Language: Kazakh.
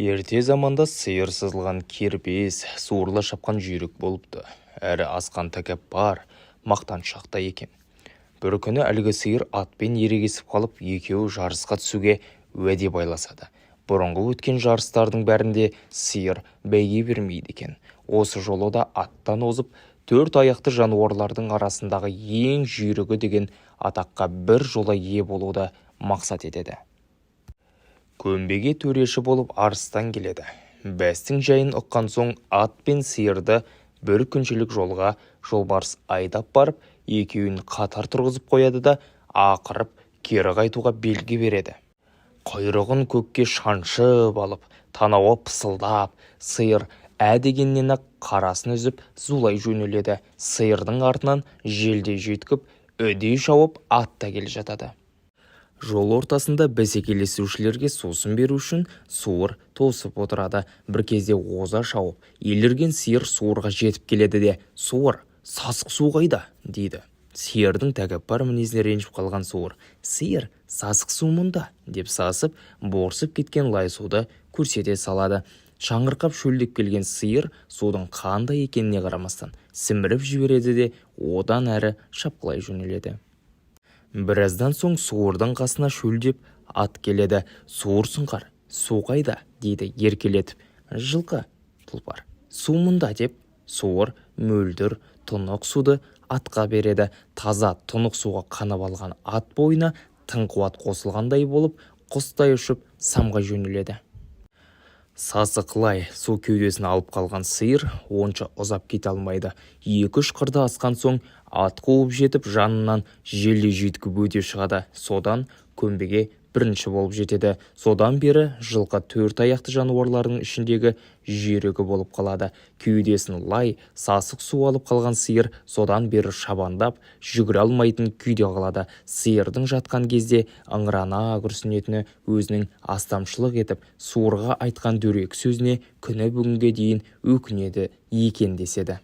Ерте заманда сиыр сызылған кербез, суырлы шапқан жүйрік болыпты. Әрі асқан тәкаппар, мақтаншақта екен. Бір күні әлгі сиыр атпен ерегесіп қалып, екеуі жарысқа түсуге уәде байласады. Бұрынғы өткен жарыстардың бәрінде сиыр бәйге бермейді екен. Осы жолы да аттан озып, 4 аяқты жануарлардың арасындағы ең жүйрігі деген атаққа бір жола ие болуды мақсат етеді. Көмбеге төреші болып арыстан келеді. Бәстің жайын ұққан соң ат пен сиырды бір күншілік жолға жолбарыс айдап барып, екеуін қатар тұрғызып қояды да ақырып кері қайтуға белгі береді. Құйрығын көкке шаншып алып, танауы пысылдап, сиыр дегеннен-ақ қарасын үзіп зулай жөнеледі. Сиырдың артынан желдей жүйткіп, үдей шауып атта келе жатады. Жол ортасында бәсекелесушілерге сусын беру үшін суыр тосып отырады. Бір кезде оза шауып, елірген сиыр суырға жетіп келеді де: «Суыр, сасық су қайда?» дейді. Сиырдың тәкаппар мінезіне ренжіп қалған суыр: «Сиыр, сасық су мұнда» деп сасып, борсып кеткен лай суды көрсете салады. Шаңырқап шөлдеп келген сиыр судың қандай екеніне қарамастан сіміріп жібереді де одан әрі шапқылай жөнеледі. Біраздан соң суырдың қасына шөлдеп ат келеді. «Суыр сұңқар, су қайда?» дейді еркелетіп. «Жылқы, тұлпар, су мұнда» деп суыр мөлдір тұнық суды атқа береді. Таза тұнық суға қанып алған ат бойына тың қуат қосылғандай болып, құстай ұшып самға жөнеледі. Сасықлай су кеудесін алып қалған сиыр онша ұзап кете алмайды. 2-3 қырды асқан соң ат қуып жетіп, жанынан желдей жүйткіп өте шығады. Содан көмбеге бірінші болып жетеді. Содан бері жылқы 4 аяқты жануарлардың ішіндегі жүйрігі болып қалады. Кеудесін лай сасық су алып қалған сиыр содан бері шабандап жүгіре алмайтын күйде қалады. Сиырдың жатқан кезде ыңырана күрсінетіні өзінің астамшылық етіп суырға айтқан дөрекі сөзіне күні бүгінге дейін өкінеді екен деседі.